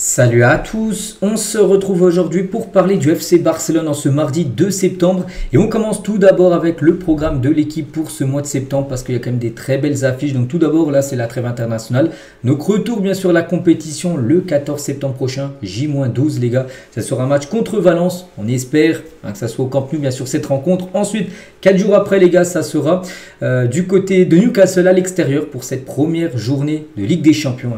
Salut à tous, on se retrouve aujourd'hui pour parler du FC Barcelone en ce mardi 2 septembre et on commence tout d'abord avec le programme de l'équipe pour ce mois de septembre parce qu'il y a quand même des très belles affiches. Donc tout d'abord là c'est la trêve internationale, donc retour bien sûr à la compétition le 14 septembre prochain, J-12 les gars, ça sera un match contre Valence, on espère que ça soit au Camp Nou bien sûr cette rencontre. Ensuite 4 jours après les gars ça sera du côté de Newcastle à l'extérieur pour cette première journée de Ligue des Champions.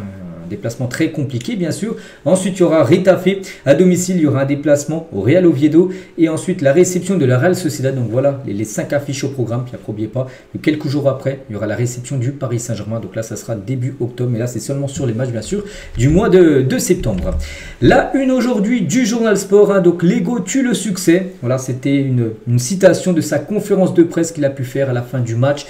Déplacement très compliqué bien sûr. Ensuite il y aura Retafe à domicile, il y aura un déplacement au Real Oviedo et ensuite la réception de la Real Sociedad. Donc voilà les 5 affiches au programme. Puis n'oubliez pas que quelques jours après il y aura la réception du Paris Saint-Germain. Donc là ça sera début octobre, mais là c'est seulement sur les matchs bien sûr du mois de septembre. La une aujourd'hui du Journal Sport, donc l'ego tue le succès. Voilà, c'était une citation de sa conférence de presse qu'il a pu faire à la fin du match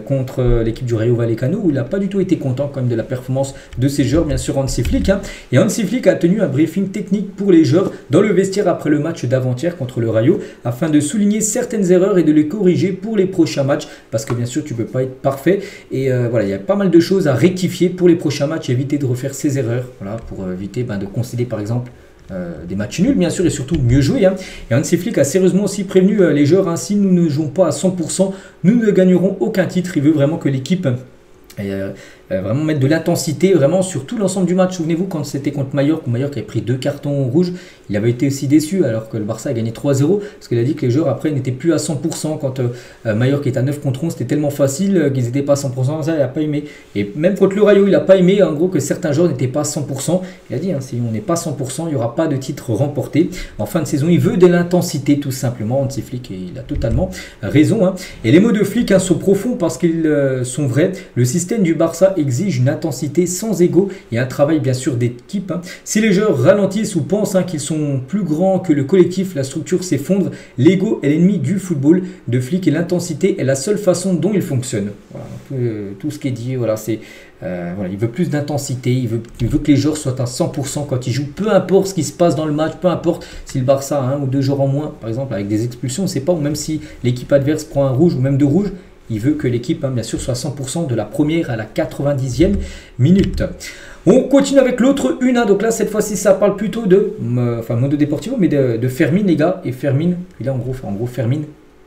contre l'équipe du Rayo Vallecano, où il n'a pas du tout été content quand même de la performance de ses joueurs, bien sûr Hansi Flick. Et Hansi Flick a tenu un briefing technique pour les joueurs dans le vestiaire après le match d'avant-hier contre le Rayo, afin de souligner certaines erreurs et de les corriger pour les prochains matchs, parce que bien sûr tu ne peux pas être parfait. Et voilà, il y a pas mal de choses à rectifier pour les prochains matchs, éviter de refaire ces erreurs, voilà, pour éviter de concéder par exemple des matchs nuls bien sûr et surtout mieux jouer. Et Hansi Flick a sérieusement aussi prévenu les joueurs, si nous ne jouons pas à 100%, nous ne gagnerons aucun titre. Il veut vraiment que l'équipe vraiment mettre de l'intensité vraiment sur tout l'ensemble du match. Souvenez-vous quand c'était contre Mallorca, Mallorca avait pris 2 cartons rouges, il avait été aussi déçu alors que le Barça a gagné 3-0 parce qu'il a dit que les joueurs après n'étaient plus à 100% quand Mallorca était à 9 contre 11, c'était tellement facile qu'ils n'étaient pas à 100%, ça il n'a pas aimé. Et même contre le Rayo il n'a pas aimé en gros que certains joueurs n'étaient pas à 100%. Il a dit si on n'est pas à 100%, il n'y aura pas de titre remporté. En fin de saison il veut de l'intensité tout simplement, Hansi Flick, et il a totalement raison. Et les mots de Flick sont profonds parce qu'ils sont vrais. Le système du Barça exige une intensité sans ego et un travail bien sûr d'équipe. Si les joueurs ralentissent ou pensent qu'ils sont plus grands que le collectif, la structure s'effondre. L'ego est l'ennemi du football de Flick et l'intensité est la seule façon dont il fonctionne. Voilà, tout ce qui est dit, voilà, c'est voilà, il veut plus d'intensité, il veut que les joueurs soient à 100% quand ils jouent, peu importe ce qui se passe dans le match, peu importe si le Barça a 1 ou 2 joueurs en moins, par exemple avec des expulsions, on ne sait pas, ou même si l'équipe adverse prend un rouge ou même 2 rouges. Il veut que l'équipe, bien sûr, soit à 100% de la première à la 90e minute. On continue avec l'autre une. Donc là, cette fois-ci, ça parle plutôt de, Mundo Deportivo, mais de Fermin, les gars. Et Fermin, et là, en gros, Fermin,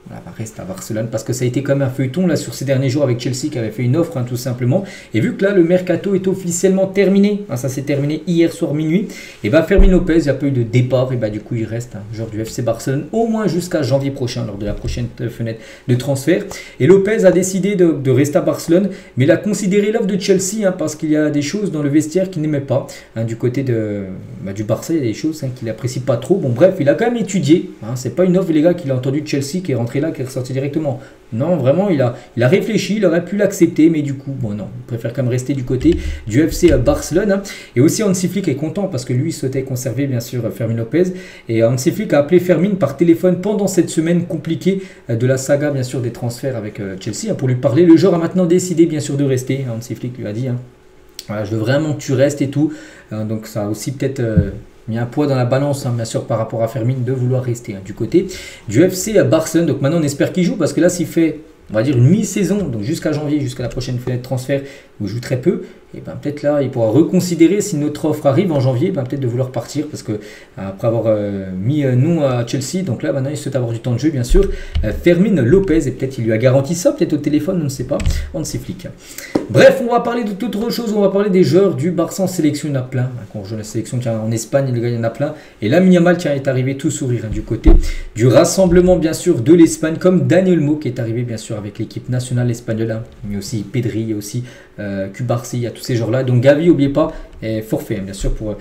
voilà, reste à Barcelone parce que ça a été quand même un feuilleton là sur ces derniers jours avec Chelsea qui avait fait une offre tout simplement. Et vu que là le mercato est officiellement terminé, ça s'est terminé hier soir minuit, et Fermin Lopez, il n'y a pas eu de départ, et du coup il reste joueur du FC Barcelone au moins jusqu'à janvier prochain lors de la prochaine fenêtre de transfert. Et Lopez a décidé de rester à Barcelone, mais il a considéré l'offre de Chelsea parce qu'il y a des choses dans le vestiaire qu'il n'aimait pas. Du côté du Barça, il y a des choses qu'il n'apprécie pas trop. Bon bref, il a quand même étudié. C'est pas une offre les gars qu'il a entendu de Chelsea qui est rentré là, qui est ressorti directement. Non, vraiment, il a réfléchi, il aurait pu l'accepter, mais du coup, bon non, il préfère quand même rester du côté du FC Barcelone. Et aussi, Hansi Flick est content parce que lui souhaitait conserver, bien sûr, Fermin Lopez. Et Hansi Flick a appelé Fermin par téléphone pendant cette semaine compliquée de la saga, bien sûr, des transferts avec Chelsea, pour lui parler. Le joueur a maintenant décidé, bien sûr, de rester. Hansi Flick lui a dit, voilà, je veux vraiment que tu restes et tout. Donc, ça a aussi peut-être mis un poids dans la balance, bien sûr, par rapport à Fermin de vouloir rester du côté du FC Barcelone. Donc maintenant, on espère qu'il joue parce que là, s'il fait, on va dire, une mi-saison, donc jusqu'à janvier, jusqu'à la prochaine fenêtre de transfert, où il joue très peu, et peut-être là, il pourra reconsidérer si notre offre arrive en janvier, peut-être de vouloir partir parce que après avoir mis non à Chelsea, donc là maintenant il souhaite avoir du temps de jeu, bien sûr. Fermin Lopez, et peut-être il lui a garanti ça, peut-être au téléphone, on ne sait pas, on ne sait Flick. Bref, on va parler de toute autre chose, on va parler des joueurs du Barça en sélection, il y en a plein. Quand on joue la sélection en Espagne, il y en a plein. Et là, Yamal est arrivé tout sourire du côté du rassemblement, bien sûr, de l'Espagne, comme Daniel Mo qui est arrivé, bien sûr, avec l'équipe nationale espagnole, mais aussi Pedri, il y a aussi Cubarsí, il y a tous ces joueurs-là. Donc Gavi, n'oubliez pas, est forfait, bien sûr, pour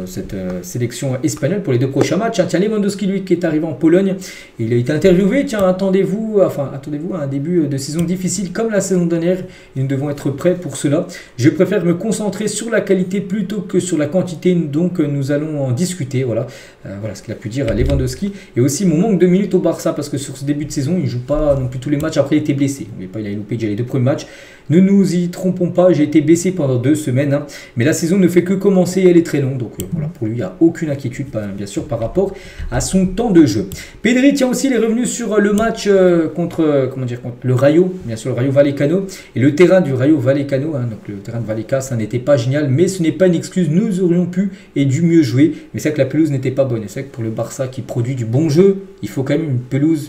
cette sélection espagnole pour les 2 prochains matchs. Tiens, Lewandowski, lui, qui est arrivé en Pologne, il a été interviewé. Tiens, attendez-vous à un début de saison difficile comme la saison dernière. Nous devons être prêts pour cela. Je préfère me concentrer sur la qualité plutôt que sur la quantité, donc nous allons en discuter. Voilà, voilà ce qu'il a pu dire à Lewandowski. Et aussi mon manque de minutes au Barça, parce que sur ce début de saison, il ne joue pas non plus tous les matchs. Après, il était blessé. Il a loupé déjà les 2 premiers matchs. Ne nous y trompons pas, j'ai été blessé pendant 2 semaines. hein. Mais la saison ne fait que commencer et elle est très longue. Donc voilà, pour lui, il n'y a aucune inquiétude, bien sûr, par rapport à son temps de jeu. Pedri tient aussi les revenus sur le match contre le Rayo, bien sûr, le Rayo Vallecano. Et le terrain du Rayo Vallecano, hein, donc le terrain de Vallecas, ça n'était pas génial, mais ce n'est pas une excuse. Nous aurions pu et dû mieux jouer. Mais c'est vrai que la pelouse n'était pas bonne. Et c'est vrai que pour le Barça qui produit du bon jeu, il faut quand même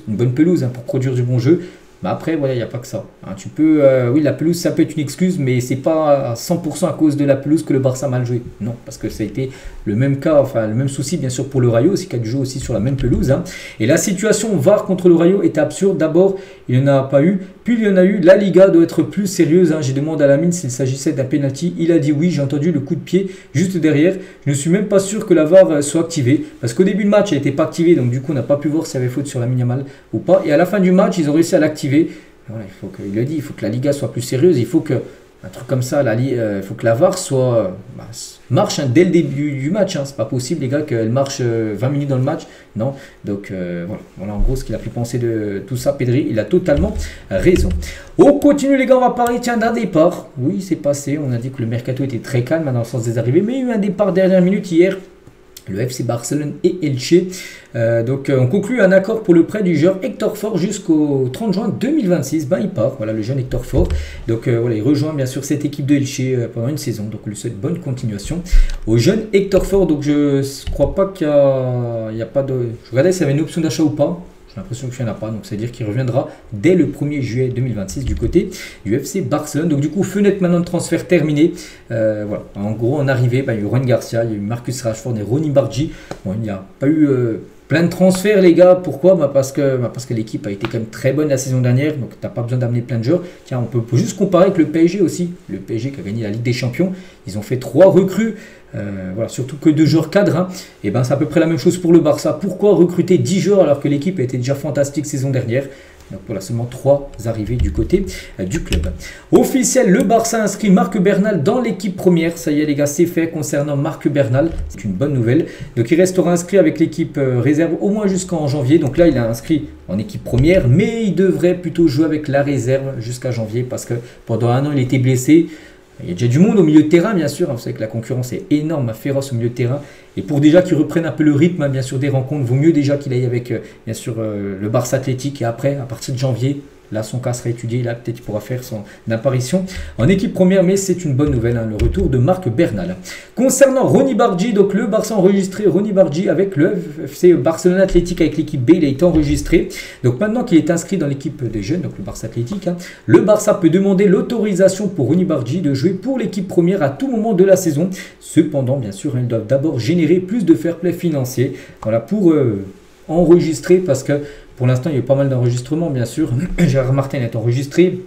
une bonne pelouse hein, pour produire du bon jeu. Mais après, voilà, il n'y a pas que ça. Hein, tu peux, oui, la pelouse, ça peut être une excuse, mais c'est pas à 100% à cause de la pelouse que le Barça a mal joué. Non, parce que ça a été le même cas, enfin le même souci, bien sûr, pour le Rayo, aussi qui a dû jouer aussi sur la même pelouse. Hein. Et la situation VAR contre le Rayo était absurde. D'abord, il n'y en a pas eu, puis il y en a eu. La Liga doit être plus sérieuse. Hein. J'ai demandé à Lamine s'il s'agissait d'un penalty. Il a dit oui. J'ai entendu le coup de pied juste derrière. Je ne suis même pas sûr que la VAR soit activée, parce qu'au début du match, elle n'était pas activée, donc du coup, on n'a pas pu voir s'il y avait faute sur Lamine Yamal ou pas. Et à la fin du match, ils ont réussi à l'activer. Voilà, il a dit, il faut que la Liga soit plus sérieuse, il faut que un truc comme ça, il faut que la VAR marche hein, dès le début du match. Hein. C'est pas possible, les gars, qu'elle marche 20 minutes dans le match. Non, donc voilà en gros ce qu'il a pu penser de tout ça. Pedri, il a totalement raison. On continue, les gars, on va parler d'un départ. Oui, c'est passé. On a dit que le mercato était très calme dans le sens des arrivées, mais il y a eu un départ dernière minute hier. Le FC Barcelone et Elche. On conclut un accord pour le prêt du joueur Hector Ford jusqu'au 30 juin 2026. Ben, il part, voilà, le jeune Hector Ford. Donc voilà, il rejoint bien sûr cette équipe de Elche pendant une saison. Donc, on lui souhaite bonne continuation au jeune Hector Ford. Donc, je ne crois pas qu'il y a pas de. Je regardais s'il y avait une option d'achat ou pas. J'ai l'impression qu'il n'y en a pas, donc c'est-à-dire qu'il reviendra dès le 1er juillet 2026 du côté du FC Barcelone. Donc du coup, fenêtre maintenant de transfert terminée. Voilà. En gros, en arrivée, il y a eu Ruan Garcia, il y a eu Marcus Rashford et Ronny Bargi. Bon, il n'y a pas eu plein de transferts, les gars. Pourquoi parce que l'équipe a été quand même très bonne la saison dernière, donc tu n'as pas besoin d'amener plein de joueurs. Tiens, on peut juste comparer avec le PSG aussi. Le PSG qui a gagné la Ligue des Champions. Ils ont fait 3 recrues. Voilà, surtout que 2 joueurs cadres, hein. Et ben c'est à peu près la même chose pour le Barça. Pourquoi recruter 10 joueurs alors que l'équipe était déjà fantastique saison dernière? Donc voilà, seulement 3 arrivées du côté du club. Officiel, le Barça inscrit Marc Bernal dans l'équipe première. Ça y est les gars, c'est fait concernant Marc Bernal. C'est une bonne nouvelle. Donc il restera inscrit avec l'équipe réserve au moins jusqu'en janvier. Donc là il est inscrit en équipe première, mais il devrait plutôt jouer avec la réserve jusqu'à janvier parce que pendant un an il était blessé. Il y a déjà du monde au milieu de terrain, bien sûr. Vous savez que la concurrence est énorme, féroce au milieu de terrain. Et pour déjà qu'il reprenne un peu le rythme, bien sûr, des rencontres, vaut mieux déjà qu'il aille avec, bien sûr, le Barça Athlétique. Et après, à partir de janvier, là, son cas sera étudié. Là, peut-être qu'il pourra faire son apparition en équipe première. Mais c'est une bonne nouvelle, hein, le retour de Marc Bernal. Concernant Ronny Bargi, donc le Barça a enregistré Ronny Bargi avec le FC Barcelone Athlétique, avec l'équipe B. Il a été enregistré. Donc maintenant qu'il est inscrit dans l'équipe des jeunes, donc le Barça Athlétique, hein, le Barça peut demander l'autorisation pour Ronny Bargi de jouer pour l'équipe première à tout moment de la saison. Cependant, bien sûr, ils doivent d'abord générer plus de fair play financier. Voilà, pour enregistrer, parce que pour l'instant, il y a eu pas mal d'enregistrements, bien sûr. Gérard Martin est enregistré.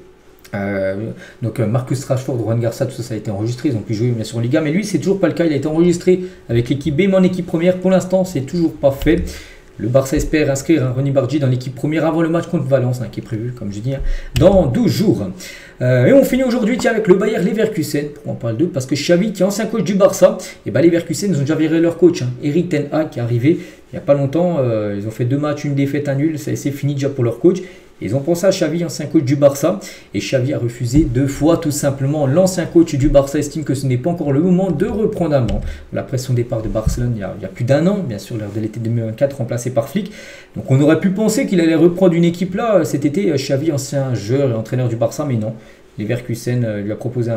Donc Marcus Rashford, Ruan Garcia, tout ça, ça a été enregistré. Ils ont pu jouer bien sûr en Liga. Mais lui, c'est toujours pas le cas. Il a été enregistré avec l'équipe B, mais en équipe première. Pour l'instant, c'est toujours pas fait. Le Barça espère inscrire Ronny Bargi dans l'équipe première avant le match contre Valence, hein, qui est prévu, comme je dis, hein, dans 12 jours. Et on finit aujourd'hui avec le Bayer Leverkusen. Pourquoi on parle d'eux? Parce que Xavi, qui est ancien coach du Barça, et Leverkusen, ils ont déjà viré leur coach, hein, Erik ten Hag, qui est arrivé il n'y a pas longtemps. Ils ont fait 2 matchs, une défaite, un nul. C'est fini déjà pour leur coach. Ils ont pensé à Xavi, ancien coach du Barça, et Xavi a refusé 2 fois, tout simplement. L'ancien coach du Barça estime que ce n'est pas encore le moment de reprendre un banc. Après son départ de Barcelone, il y a plus d'un an, bien sûr, lors de l'été 2024, remplacé par Flick. Donc on aurait pu penser qu'il allait reprendre une équipe là cet été. Xavi, ancien joueur et entraîneur du Barça, mais non. Leverkusen lui a proposé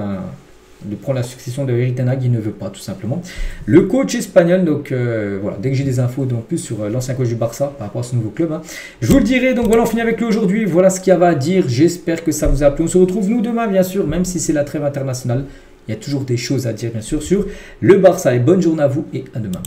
de prendre la succession de Erik ten Hag, il ne veut pas, tout simplement. Le coach espagnol, donc voilà, dès que j'ai des infos en plus sur l'ancien coach du Barça par rapport à ce nouveau club, hein, je vous le dirai. Donc voilà, on finit avec lui aujourd'hui. Voilà ce qu'il y avait à dire. J'espère que ça vous a plu. On se retrouve nous demain, bien sûr, même si c'est la trêve internationale. Il y a toujours des choses à dire, bien sûr, sur le Barça. Et bonne journée à vous et à demain.